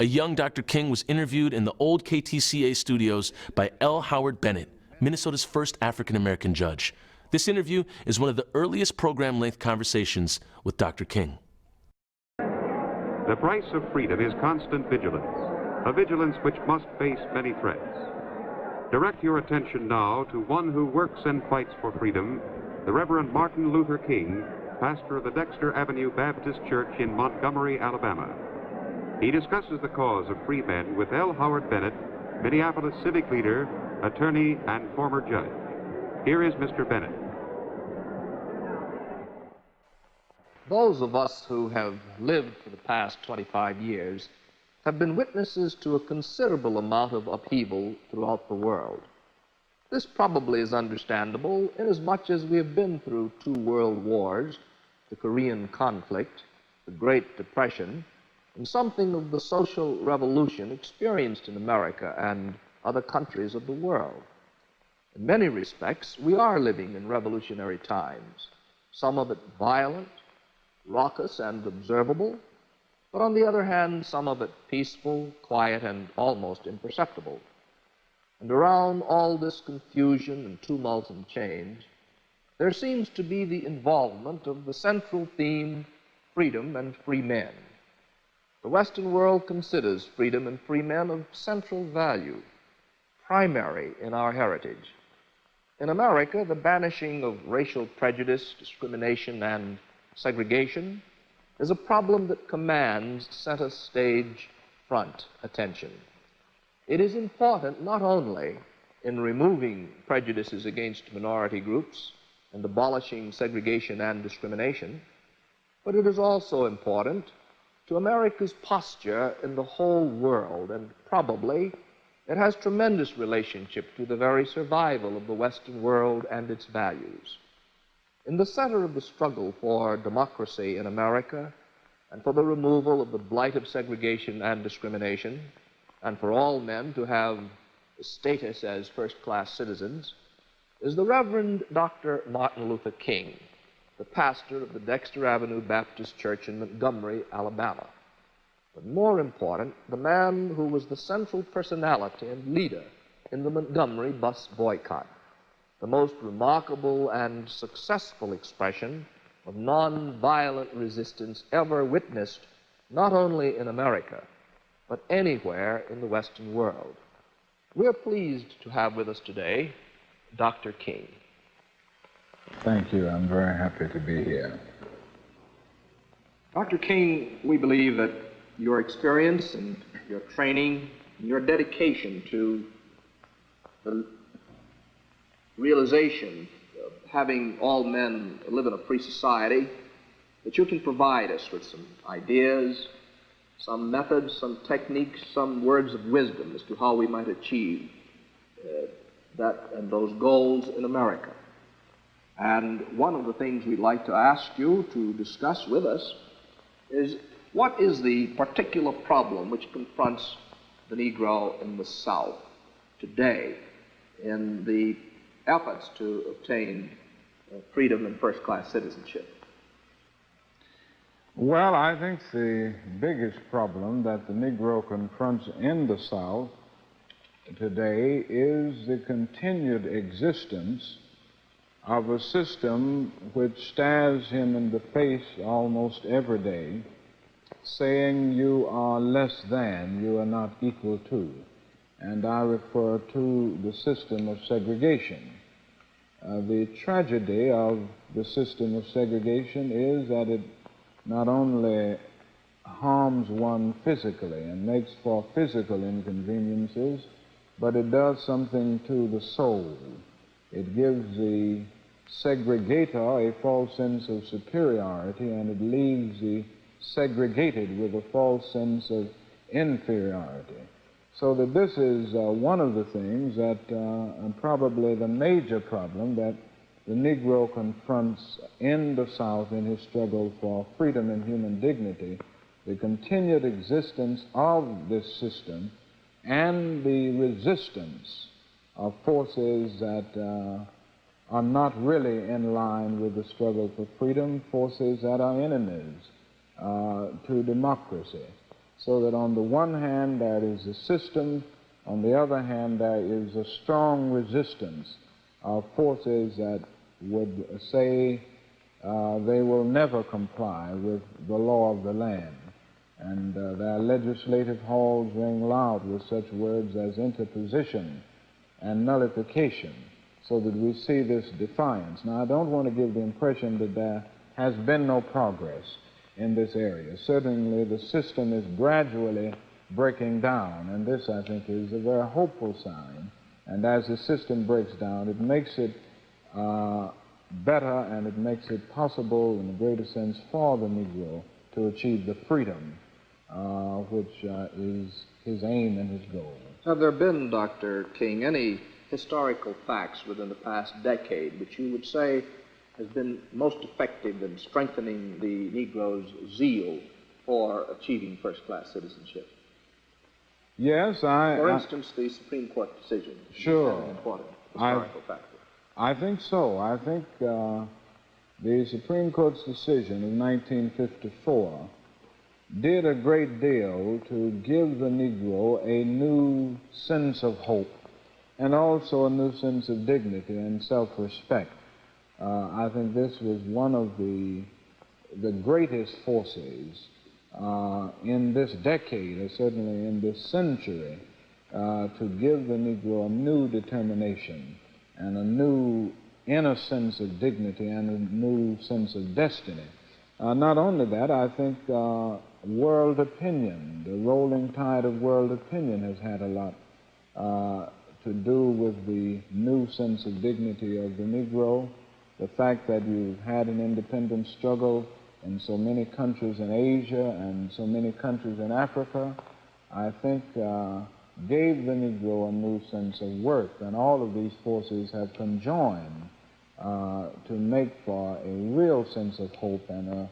A young Dr. King was interviewed in the old KTCA studios by L. Horward Bennett, Minnesota's first African-American judge. This interview is one of the earliest program-length conversations with Dr. King. The price of freedom is constant vigilance, a vigilance which must face many threats. Direct your attention now to one who works and fights for freedom, the Reverend Martin Luther King, pastor of the Dexter Avenue Baptist Church in Montgomery, Alabama. He discusses the cause of free men with L. Horward Bennett, Minneapolis civic leader, attorney, and former judge. Here is Mr. Bennett. Those of us who have lived for the past 25 years have been witnesses to a considerable amount of upheaval throughout the world. This probably is understandable inasmuch as we have been through 2 world wars, the Korean conflict, the Great Depression, and something of the social revolution experienced in America and other countries of the world. In many respects, we are living in revolutionary times, some of it violent, raucous, and observable, but on the other hand, some of it peaceful, quiet, and almost imperceptible. And around all this confusion and tumult and change, there seems to be the involvement of the central theme, freedom and free men. The Western world considers freedom and free men of central value, primary in our heritage. In America, the banishing of racial prejudice, discrimination, and segregation is a problem that commands center stage front attention. It is important not only in removing prejudices against minority groups and abolishing segregation and discrimination, but it is also important to America's posture in the whole world, and probably it has tremendous relationship to the very survival of the Western world and its values. In the center of the struggle for democracy in America and for the removal of the blight of segregation and discrimination, and for all men to have status as first-class citizens, is the Reverend Dr. Martin Luther King, the pastor of the Dexter Avenue Baptist Church in Montgomery, Alabama. But more important, the man who was the central personality and leader in the Montgomery bus boycott, the most remarkable and successful expression of nonviolent resistance ever witnessed not only in America, but anywhere in the Western world. We're pleased to have with us today Dr. King. Thank you. I'm very happy to be here. Dr. King, we believe that your experience and your training and your dedication to the realization of having all men live in a free society, that you can provide us with some ideas, some methods, some techniques, some words of wisdom as to how we might achieve that and those goals in America. And one of the things we'd like to ask you to discuss with us is, what is the particular problem which confronts the Negro in the South today in the efforts to obtain freedom and first-class citizenship? Well, I think the biggest problem that the Negro confronts in the South today is the continued existence of a system which stares him in the face almost every day, saying you are less than, you are not equal to. And I refer to the system of segregation. The tragedy of the system of segregation is that it not only harms one physically and makes for physical inconveniences, but it does something to the soul. It gives the segregator a false sense of superiority, and it leaves the segregated with a false sense of inferiority. So that this is one of the things that, and probably the major problem that the Negro confronts in the South in his struggle for freedom and human dignity, the continued existence of this system and the resistance of forces that are not really in line with the struggle for freedom, forces that are enemies to democracy. so that on the one hand there is a system, on the other hand there is a strong resistance of forces that would say they will never comply with the law of the land. And their legislative halls ring loud with such words as interposition and nullification, so that we see this defiance. Now, I don't want to give the impression that there has been no progress in this area. Certainly, the system is gradually breaking down, and this, I think, is a very hopeful sign. And as the system breaks down, it makes it better, and it makes it possible, in a greater sense, for the Negro to achieve the freedom which is his aim and his goal. Have there been, Dr. King, any historical facts within the past decade which you would say has been most effective in strengthening the Negro's zeal for achieving first-class citizenship? Yes, For instance, the Supreme Court decision. Sure. Is an important historical factor. I think so. I think the Supreme Court's decision in 1954 did a great deal to give the Negro a new sense of hope and also a new sense of dignity and self-respect. I think this was one of the greatest forces in this decade, or certainly in this century, to give the Negro a new determination and a new inner sense of dignity and a new sense of destiny. Not only that, I think world opinion, the rolling tide of world opinion has had a lot to do with the new sense of dignity of the Negro. The fact that you've had an independent struggle in so many countries in Asia and so many countries in Africa, I think gave the Negro a new sense of worth, and all of these forces have conjoined to make for a real sense of hope and a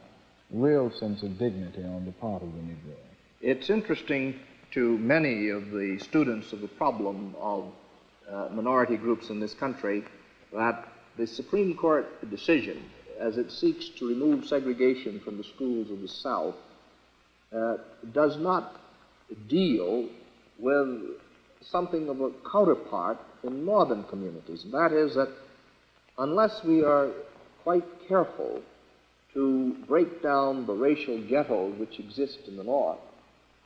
real sense of dignity on the part of the Negro. It's interesting to many of the students of the problem of minority groups in this country that the Supreme Court decision, as it seeks to remove segregation from the schools of the South, does not deal with something of a counterpart in northern communities. And that is that unless we are quite careful to break down the racial ghettos which exist in the North,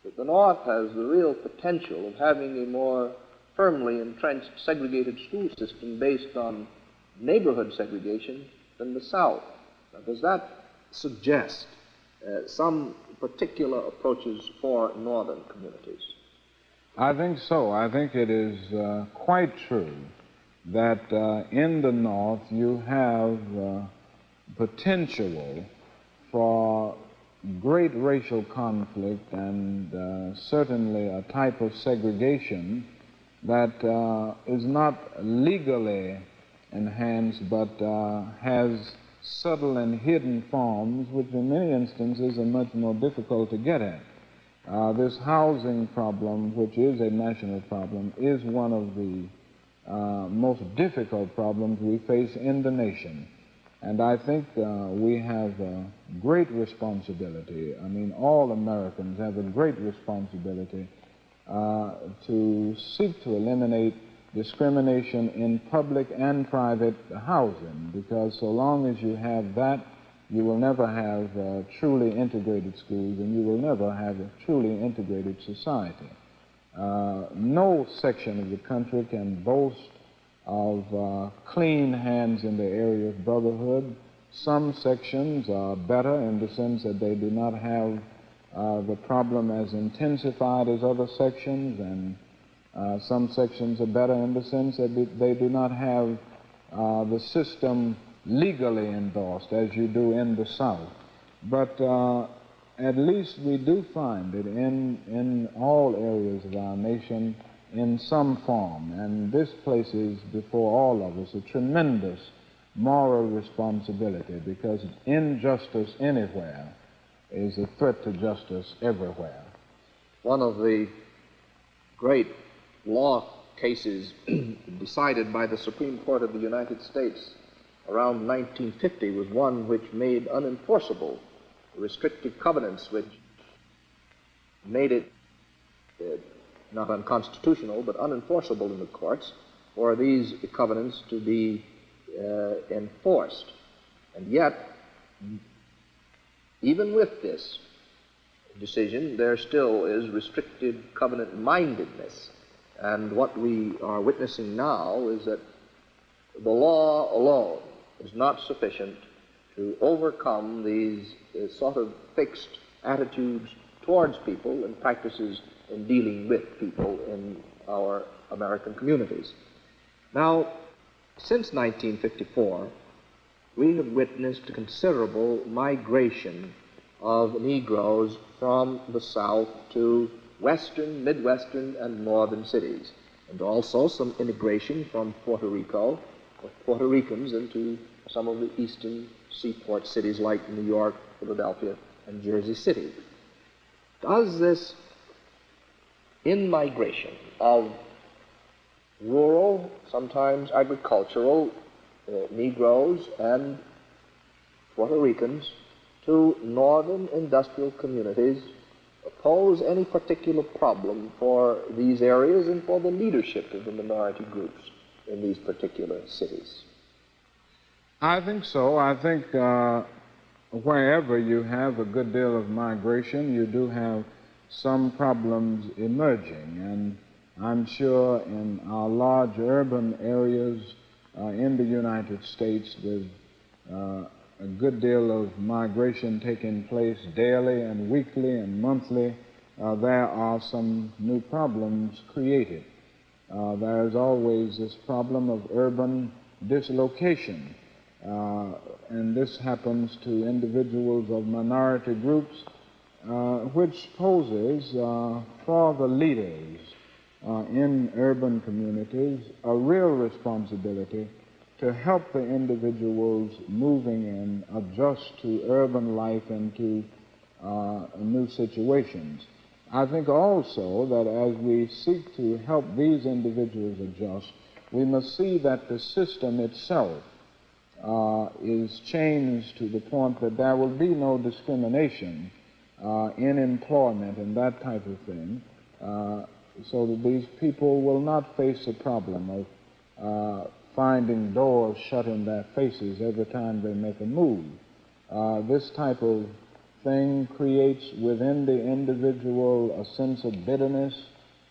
that the North has the real potential of having a more firmly entrenched segregated school system based on neighborhood segregation than the South. Now, does that suggest some particular approaches for northern communities? I think so. I think it is quite true that in the North you have potential for great racial conflict and certainly a type of segregation that is not legally enhanced but has subtle and hidden forms which in many instances are much more difficult to get at. This housing problem, which is a national problem, is one of the most difficult problems we face in the nation. And I think we have a great responsibility. I mean, all Americans have a great responsibility to seek to eliminate discrimination in public and private housing, because so long as you have that, you will never have truly integrated schools, and you will never have a truly integrated society. No section of the country can boast of clean hands in the area of brotherhood. Some sections are better in the sense that they do not have the problem as intensified as other sections, and some sections are better in the sense that they do not have the system legally endorsed as you do in the South. But at least we do find it in all areas of our nation in some form, and this places before all of us a tremendous moral responsibility, because injustice anywhere is a threat to justice everywhere. One of the great law cases decided by the Supreme Court of the United States around 1950 was one which made unenforceable restrictive covenants which made it not unconstitutional, but unenforceable in the courts for these covenants to be enforced. And yet, even with this decision, there still is restricted covenant-mindedness. And what we are witnessing now is that the law alone is not sufficient to overcome these sort of fixed attitudes towards people and practices in dealing with people in our American communities. Now, since 1954, we have witnessed a considerable migration of Negroes from the South to western, midwestern, and northern cities, and also some immigration from Puerto Rico, with Puerto Ricans into some of the eastern seaport cities like New York, Philadelphia, and Jersey City. Does this in-migration of rural, sometimes agricultural Negroes and Puerto Ricans to northern industrial communities pose any particular problem for these areas and for the leadership of the minority groups in these particular cities? I think so. I think wherever you have a good deal of migration, you do have some problems emerging. And I'm sure in our large urban areas in the United States, with a good deal of migration taking place daily and weekly and monthly, there are some new problems created. There is always this problem of urban dislocation, and this happens to individuals of minority groups, which poses for the leaders in urban communities a real responsibility to help the individuals moving in adjust to urban life and to new situations. I think also that as we seek to help these individuals adjust, we must see that the system itself is changed to the point that there will be no discrimination in employment and that type of thing, so that these people will not face the problem of finding doors shut in their faces every time they make a move. This type of thing creates within the individual a sense of bitterness,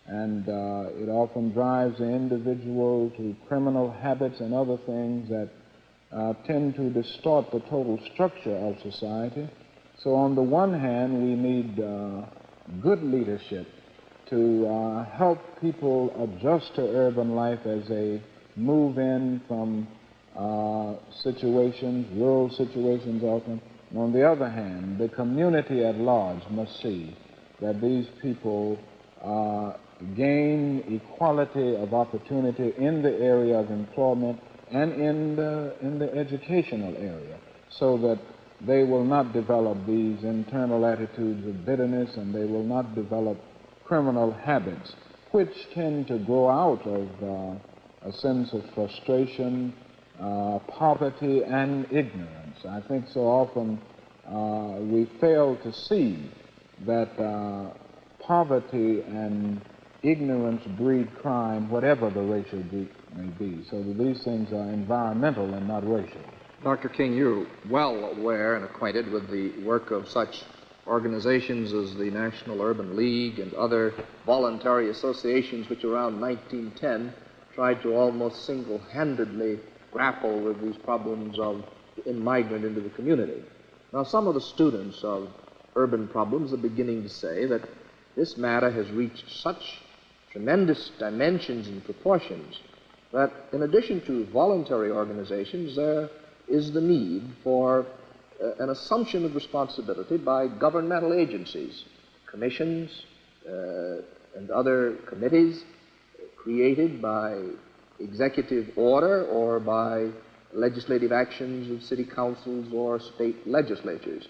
and it often drives the individual to criminal habits and other things that tend to distort the total structure of society. So on the one hand, we need good leadership to help people adjust to urban life as they move in from situations, rural situations often. And on the other hand, the community at large must see that these people gain equality of opportunity in the area of employment and in the educational area, so that they will not develop these internal attitudes of bitterness, and they will not develop criminal habits, which tend to grow out of a sense of frustration, poverty, and ignorance. I think so often we fail to see that poverty and ignorance breed crime, whatever the racial group may be, so that these things are environmental and not racial. Dr. King, you're well aware and acquainted with the work of such organizations as the National Urban League and other voluntary associations which around 1910 tried to almost single-handedly grapple with these problems of the migrant into the community. Now, some of the students of urban problems are beginning to say that this matter has reached such tremendous dimensions and proportions that in addition to voluntary organizations, there is the need for an assumption of responsibility by governmental agencies, commissions, and other committees created by executive order or by legislative actions of city councils or state legislatures.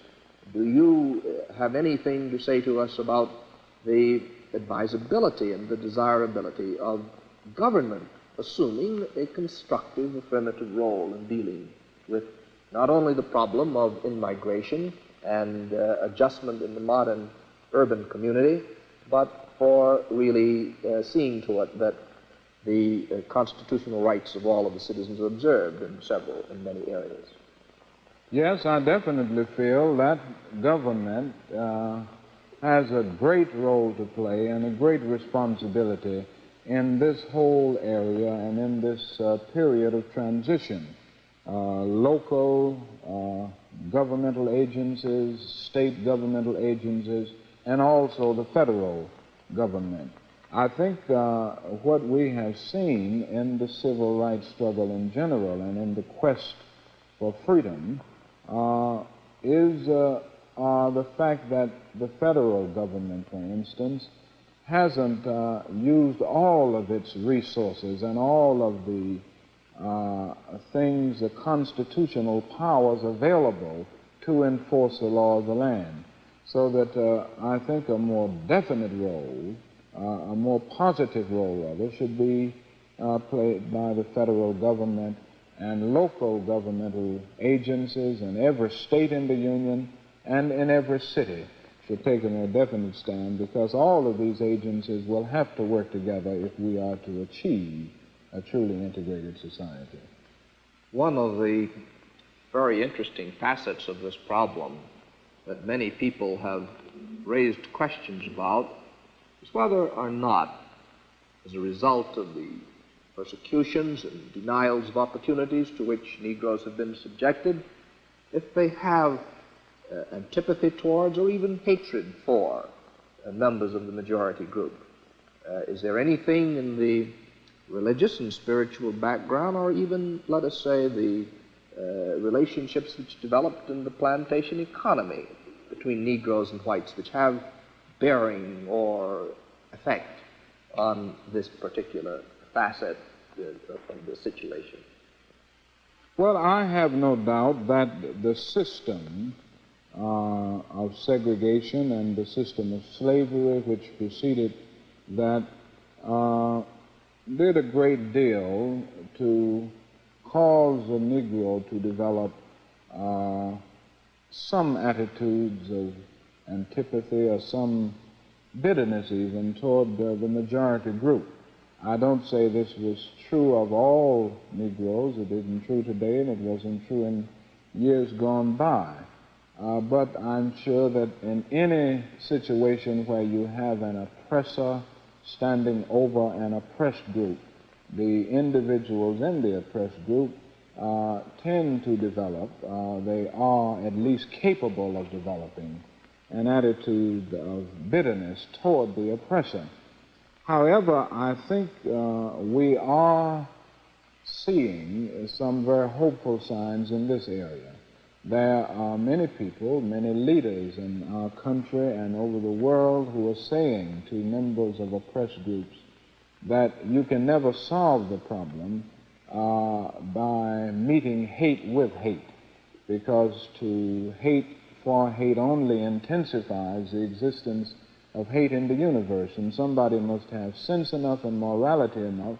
Do you have anything to say to us about the advisability and the desirability of government assuming a constructive affirmative role in dealing with not only the problem of in-migration and adjustment in the modern urban community, but for really seeing to it that the constitutional rights of all of the citizens are observed in many areas. Yes, I definitely feel that government has a great role to play and a great responsibility in this whole area and in this period of transition. Local governmental agencies, state governmental agencies, and also the federal government. I think what we have seen in the civil rights struggle in general and in the quest for freedom is the fact that the federal government, for instance, hasn't used all of its resources and all of the things, the constitutional powers available to enforce the law of the land. So that I think a more definite role, a more positive role rather, should be played by the federal government and local governmental agencies in every state in the Union and in every city should take a more definite stand, because all of these agencies will have to work together if we are to achieve a truly integrated society. One of the very interesting facets of this problem that many people have raised questions about is whether or not, as a result of the persecutions and denials of opportunities to which Negroes have been subjected, if they have antipathy towards or even hatred for members of the majority group. Is there anything in the religious and spiritual background, or even, let us say, the relationships which developed in the plantation economy between Negroes and whites, which have bearing or effect on this particular facet of the situation? Well, I have no doubt that the system of segregation and the system of slavery which preceded that did a great deal to cause the Negro to develop some attitudes of antipathy or some bitterness even toward the majority group. I don't say this was true of all Negroes. It isn't true today, and it wasn't true in years gone by. But I'm sure that in any situation where you have an oppressor standing over an oppressed group, the individuals in the oppressed group tend to develop, they are at least capable of developing an attitude of bitterness toward the oppressor. However, I think we are seeing some very hopeful signs in this area. There are many people, many leaders in our country and over the world who are saying to members of oppressed groups that you can never solve the problem by meeting hate with hate, because to hate for hate only intensifies the existence of hate in the universe, and somebody must have sense enough and morality enough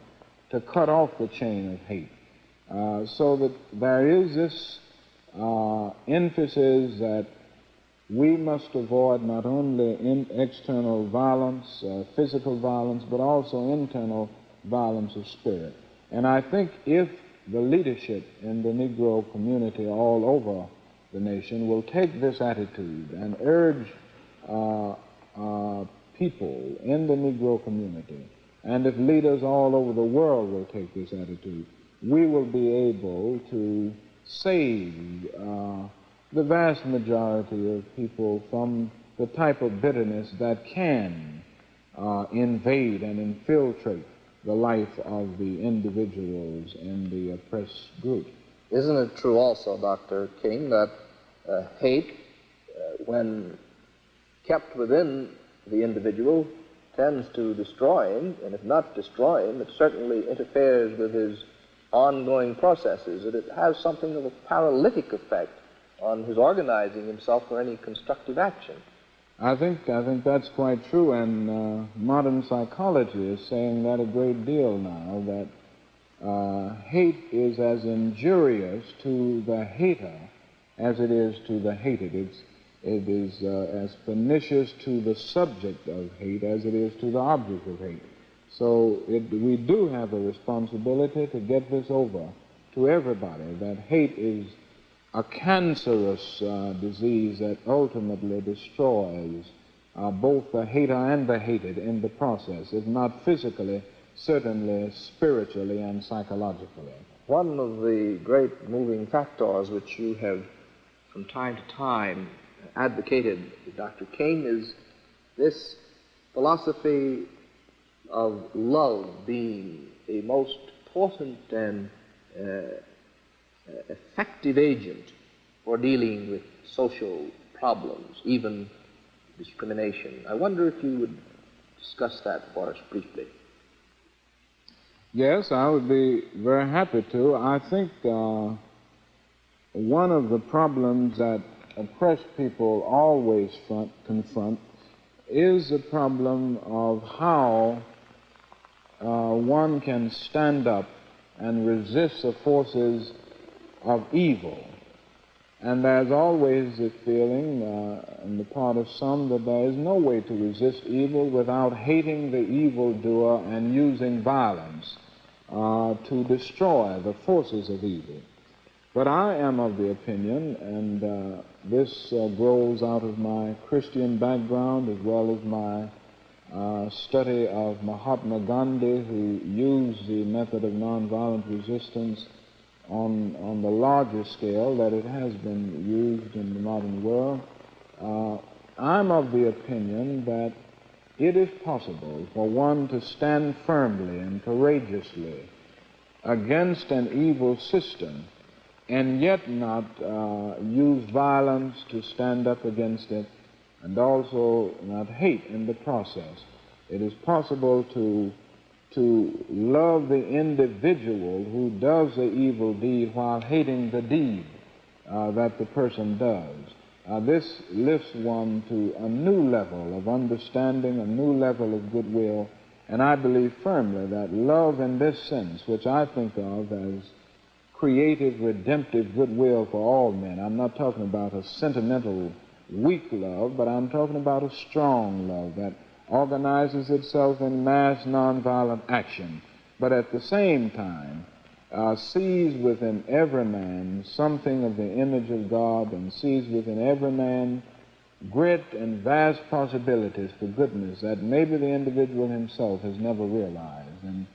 to cut off the chain of hate. So that there is this emphasis that we must avoid not only external violence, physical violence, but also internal violence of spirit. And I think if the leadership in the Negro community all over the nation will take this attitude and urge people in the Negro community, and if leaders all over the world will take this attitude, we will be able to save the vast majority of people from the type of bitterness that can invade and infiltrate the life of the individuals in the oppressed group. Isn't it true also, Dr. King, that hate, when kept within the individual, tends to destroy him, and if not destroy him, it certainly interferes with his ongoing processes, that it has something of a paralytic effect on his organizing himself for any constructive action? I think that's quite true, and modern psychology is saying that a great deal now, that hate is as injurious to the hater as it is to the hated. It is as pernicious to the subject of hate as it is to the object of hate. So we do have a responsibility to get this over to everybody, that hate is a cancerous disease that ultimately destroys both the hater and the hated in the process, if not physically, certainly spiritually and psychologically. One of the great moving factors which you have from time to time advocated, Dr. King, is this philosophy of love being a most potent and effective agent for dealing with social problems, even discrimination. I wonder if you would discuss that for us briefly. Yes, I would be very happy to. I think one of the problems that oppressed people always confront is the problem of how one can stand up and resist the forces of evil. And there's always the feeling on the part of some that there is no way to resist evil without hating the evildoer and using violence to destroy the forces of evil. But I am of the opinion, and this grows out of my Christian background as well as my study of Mahatma Gandhi, who used the method of nonviolent resistance on the larger scale that it has been used in the modern world. I'm of the opinion that it is possible for one to stand firmly and courageously against an evil system and yet not use violence to stand up against it, and also not hate in the process. It is possible to love the individual who does the evil deed while hating the deed that the person does. This lifts one to a new level of understanding, a new level of goodwill, and I believe firmly that love in this sense, which I think of as creative, redemptive goodwill for all men. I'm not talking about a sentimental, weak love, but I'm talking about a strong love that organizes itself in mass nonviolent action, but at the same time sees within every man something of the image of God and sees within every man great and vast possibilities for goodness that maybe the individual himself has never realized. And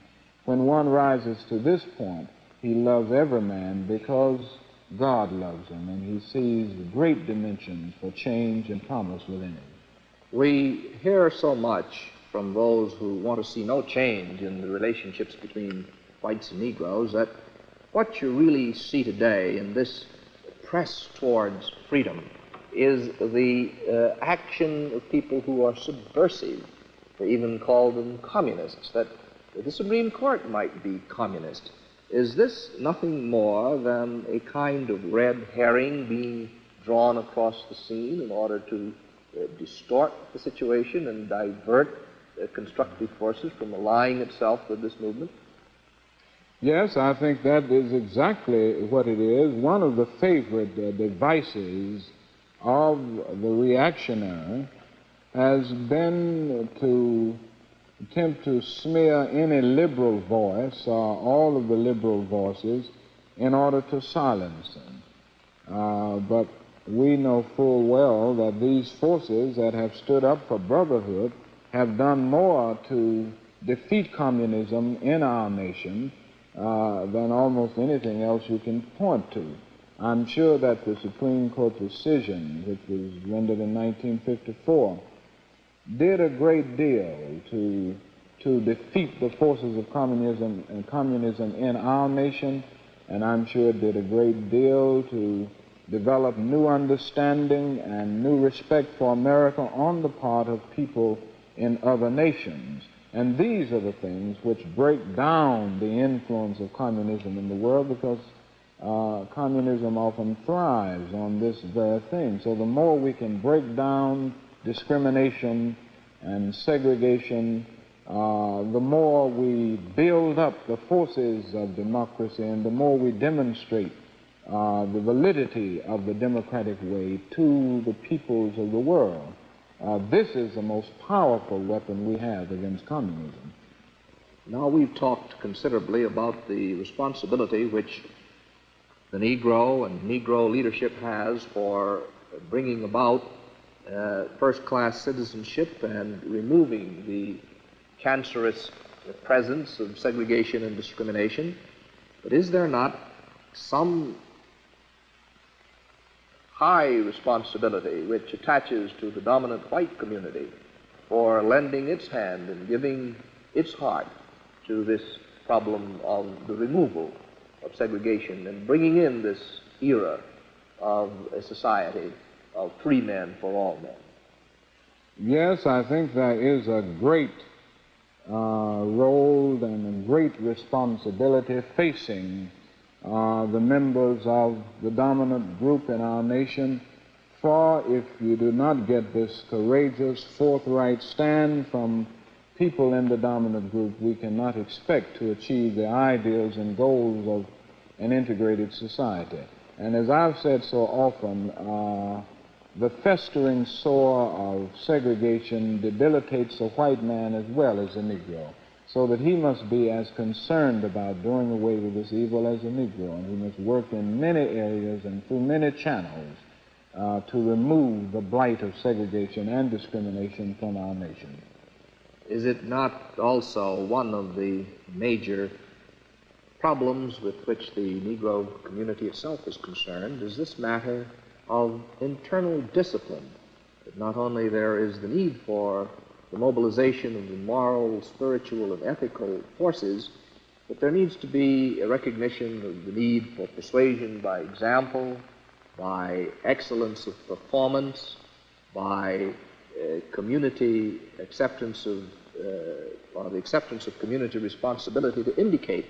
when one rises to this point, he loves every man because God loves him, and he sees great dimensions for change and promise within him. We hear so much from those who want to see no change in the relationships between whites and Negroes that what you really see today in this press towards freedom is the action of people who are subversive. They even call them communists, that the Supreme Court might be communist. Is this nothing more than a kind of red herring being drawn across the scene in order to distort the situation and divert constructive forces from aligning itself with this movement? Yes, I think that is exactly what it is. One of the favorite devices of the reactionary has been to attempt to smear any liberal voice or all of the liberal voices in order to silence them. But we know full well that these forces that have stood up for brotherhood have done more to defeat communism in our nation than almost anything else you can point to. I'm sure that the Supreme Court decision, which was rendered in 1954, did a great deal to defeat the forces of communism in our nation, and I'm sure it did a great deal to develop new understanding and new respect for America on the part of people in other nations. And these are the things which break down the influence of communism in the world, because communism often thrives on this very thing. So the more we can break down discrimination and segregation, the more we build up the forces of democracy, and the more we demonstrate the validity of the democratic way to the peoples of the world. This is the most powerful weapon we have against communism. Now, we've talked considerably about the responsibility which the Negro and Negro leadership has for bringing about first-class citizenship and removing the cancerous presence of segregation and discrimination. But is there not some high responsibility which attaches to the dominant white community for lending its hand and giving its heart to this problem of the removal of segregation and bringing in this era of a society of free men for all men? Yes, I think there is a great role and a great responsibility facing the members of the dominant group in our nation, for if you do not get this courageous, forthright stand from people in the dominant group, we cannot expect to achieve the ideals and goals of an integrated society. And as I've said so often, the festering sore of segregation debilitates the white man as well as the Negro, so that he must be as concerned about doing away with this evil as the Negro, and he must work in many areas and through many channels to remove the blight of segregation and discrimination from our nation. Is it not also one of the major problems with which the Negro community itself is concerned is this matter of internal discipline? That not only there is the need for the mobilization of the moral, spiritual, and ethical forces, but there needs to be a recognition of the need for persuasion by example, by excellence of performance, by community acceptance of, or the acceptance of community responsibility to indicate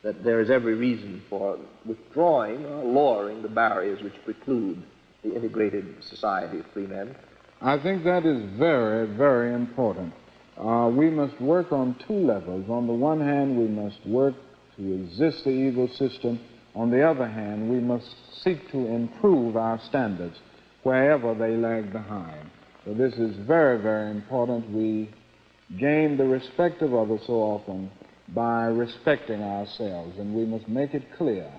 that there is every reason for withdrawing or lowering the barriers which preclude the integrated society of free men. I think that is very, very important. We must work on two levels. On the one hand, we must work to resist the evil system. On the other hand, we must seek to improve our standards wherever they lag behind. So this is very, very important. We gain the respect of others so often by respecting ourselves, and we must make it clear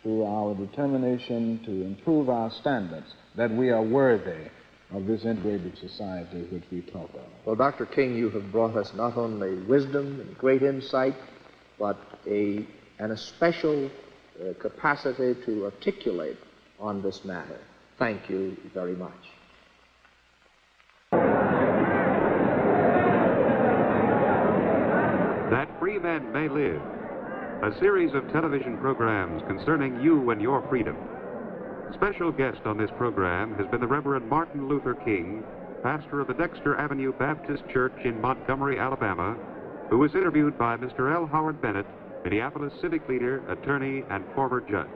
through our determination to improve our standards that we are worthy of this integrated society which we talk of. Well, Dr. King, you have brought us not only wisdom and great insight, but an especial capacity to articulate on this matter. Thank you very much. That Free Men May Live, a series of television programs concerning you and your freedom. Special guest on this program has been the Reverend Martin Luther King, pastor of the Dexter Avenue Baptist Church in Montgomery, Alabama, who was interviewed by Mr. L. Horward Bennett, Minneapolis civic leader, attorney, and former judge.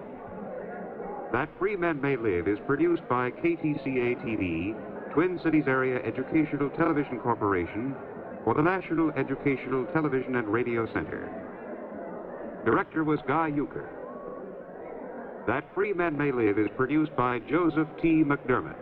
That Free Men May Live is produced by KTCA-TV, Twin Cities Area Educational Television Corporation, for the National Educational Television and Radio Center. Director was Guy Euchre. That Free Men May Live is produced by Joseph T. McDermott.